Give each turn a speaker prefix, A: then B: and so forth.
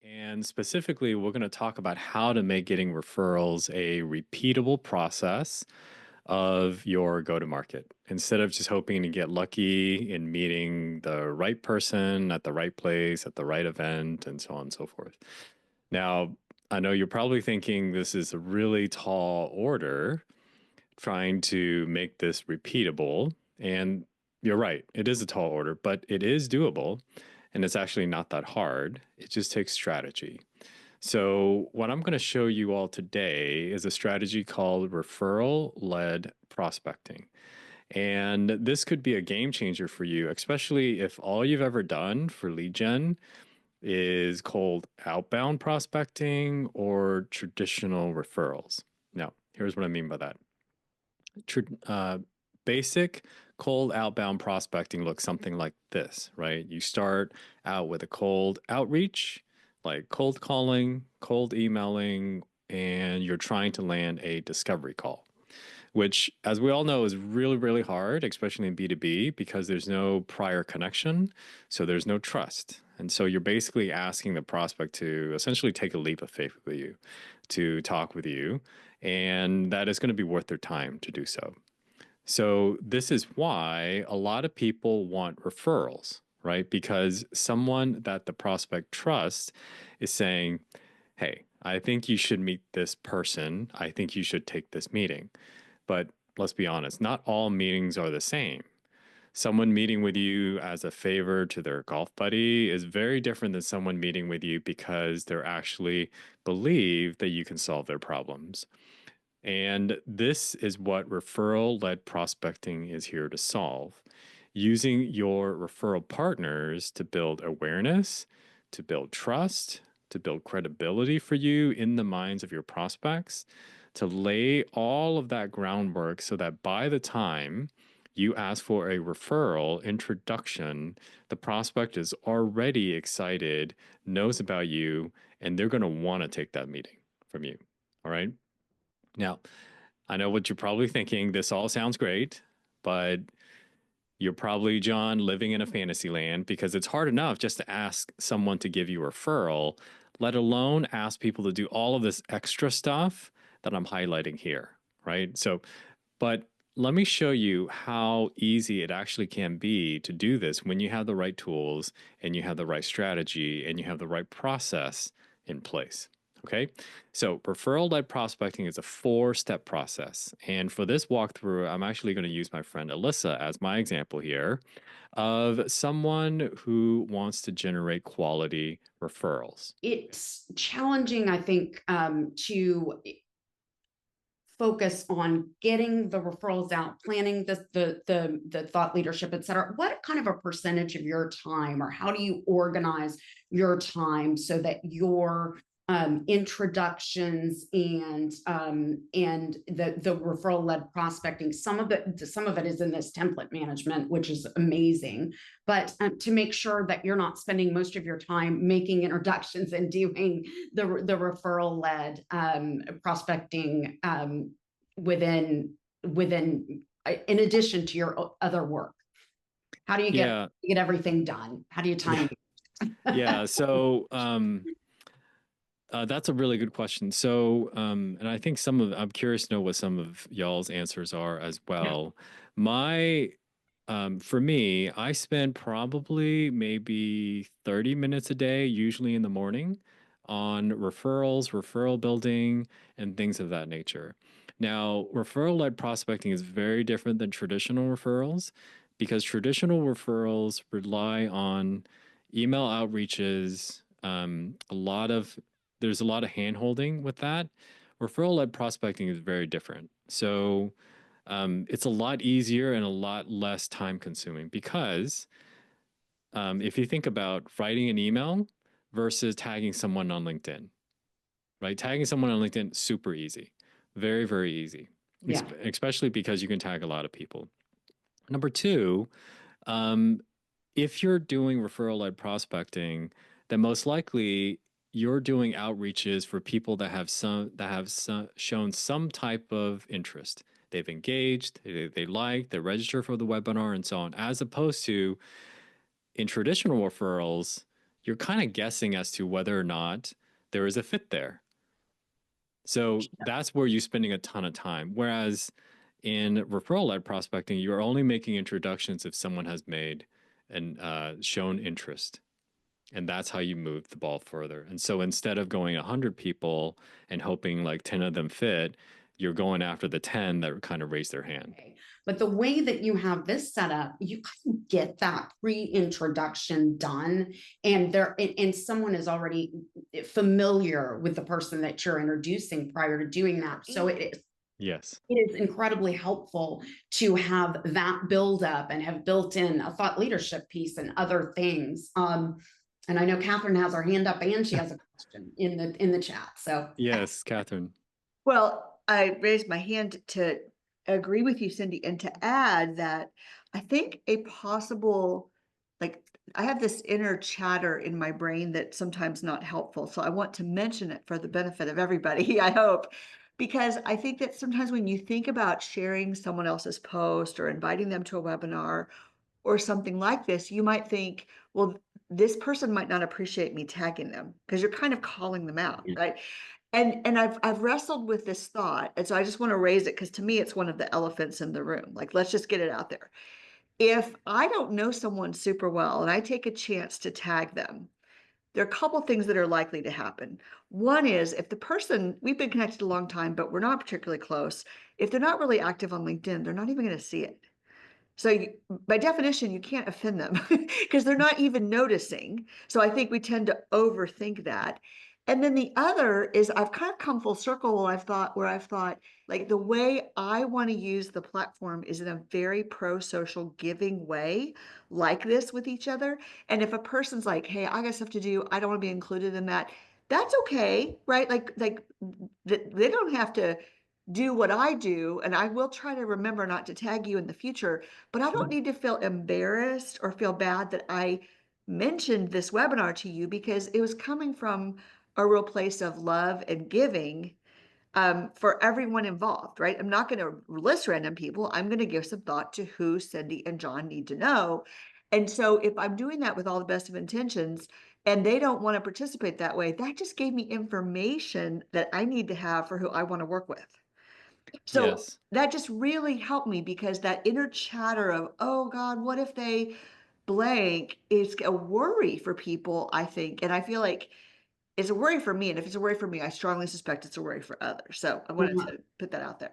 A: And specifically, we're going to talk about how to make getting referrals a repeatable process of your go to market instead of just hoping to get lucky in meeting the right person at the right place at the right event and so on and so forth. Now, I know you're probably thinking this is a really tall order trying to make this repeatable. And you're right, it is a tall order, but it is doable. And it's actually not that hard. It just takes strategy. So, what I'm going to show you all today is a strategy called referral-led prospecting. And this could be a game changer for you, especially if all you've ever done for lead gen is cold outbound prospecting or traditional referrals. Now, here's what I mean by that. Uh, Basic cold outbound prospecting looks something like this, right? You start out with a cold outreach, like cold calling, cold emailing, and you're trying to land a discovery call, which, as we all know, is really, really hard, especially in B2B, because there's no prior connection. So there's no trust. And so you're basically asking the prospect to essentially take a leap of faith with you, to talk with you, and that is going to be worth their time to do so. So this is why a lot of people want referrals, right? Because someone that the prospect trusts is saying, hey, I think you should meet this person. I think you should take this meeting. But let's be honest, not all meetings are the same. Someone meeting with you as a favor to their golf buddy is very different than someone meeting with you because they're actually believe that you can solve their problems. And this is what referral led prospecting is here to solve. Using your referral partners to build awareness, to build trust, to build credibility for you in the minds of your prospects, to lay all of that groundwork so that by the time you ask for a referral introduction, the prospect is already excited, knows about you, and they're going to want to take that meeting from you. All right. Now, I know what you're probably thinking. This all sounds great, but you're probably, John, living in a fantasy land because it's hard enough just to ask someone to give you a referral, let alone ask people to do all of this extra stuff that I'm highlighting here, right? So, but let me show you how easy it actually can be to do this when you have the right tools and you have the right strategy and you have the right process in place. Okay. So referral led prospecting is a four-step process. And for this walkthrough, I'm actually going to use my friend Alyssa as my example here of someone who wants to generate quality referrals.
B: It's challenging, I think, to focus on getting the referrals out, planning the thought leadership, et cetera. What kind of a percentage of your time, or how do you organize your time so that your introductions and the referral led prospecting, some of it is in this template management, which is amazing, but to make sure that you're not spending most of your time making introductions and doing the referral led prospecting within in addition to your other work. How do you
A: Yeah.
B: get everything done? How do you time
A: Yeah.
B: it?
A: Yeah. So, that's a really good question. So, and I think I'm curious to know what some of y'all's answers are as
B: Yeah.
A: well. My, for me, I spend probably maybe 30 minutes a day, usually in the morning, on referrals, referral building, and things of that nature. Now, referral-led prospecting is very different than traditional referrals because traditional referrals rely on email outreaches, there's a lot of hand holding with that. Referral led prospecting is very different. So it's a lot easier and a lot less time consuming because if you think about writing an email versus tagging someone on LinkedIn, right? Tagging someone on LinkedIn, super easy, very, very easy,
B: Yeah.
A: especially because you can tag a lot of people. Number two, um, if you're doing referral led prospecting, then most likely you're doing outreaches for people that have shown some type of interest. They've engaged, they like, they register for the webinar, and so on. As opposed to in traditional referrals, you're kind of guessing as to whether or not there is a fit there. So that's where you're spending a ton of time. Whereas in referral led prospecting, you're only making introductions if someone has made and shown interest. And that's how you move the ball further. And so instead of going 100 people and hoping like 10 of them fit, you're going after the 10 that kind of raise their hand.
B: Okay. But the way that you have this set up, you can get that pre-introduction done, and someone is already familiar with the person that you're introducing prior to doing that. So
A: Yes.
B: it is incredibly helpful to have that build up and have built in a thought leadership piece and other things. And I know Catherine has her hand up and she has a question in the chat. So
A: Yes, Catherine.
C: Well, I raised my hand to agree with you, Cindy, and to add that I think a possible, like, I have this inner chatter in my brain that's sometimes not helpful. So I want to mention it for the benefit of everybody, I hope, because I think that sometimes when you think about sharing someone else's post or inviting them to a webinar or something like this, you might think, well, this person might not appreciate me tagging them because you're kind of calling them out, right? And I've wrestled with this thought, and so I just want to raise it because to me it's one of the elephants in the room. Like, let's just get it out there. If I don't know someone super well and I take a chance to tag them, there are a couple things that are likely to happen. One is if the person, we've been connected a long time, but we're not particularly close, if they're not really active on LinkedIn, they're not even going to see it. So by definition, you can't offend them because they're not even noticing. So I think we tend to overthink that. And then the other is I've kind of come full circle where I've thought like the way I want to use the platform is in a very pro-social giving way, like this with each other. And if a person's like, hey, I got stuff to do, I don't want to be included in that, that's okay, right? Like they don't have to do what I do, and I will try to remember not to tag you in the future, but I don't need to feel embarrassed or feel bad that I mentioned this webinar to you because it was coming from a real place of love and giving for everyone involved, right? I'm not going to list random people. I'm going to give some thought to who Cindy and John need to know. And so if I'm doing that with all the best of intentions and they don't want to participate that way, that just gave me information that I need to have for who I want to work with. So
A: Yes.
C: that just really helped me because that inner chatter of, oh God, what if they blank is a worry for people, I think. And I feel like it's a worry for me. And if it's a worry for me, I strongly suspect it's a worry for others. So I wanted to put that out there.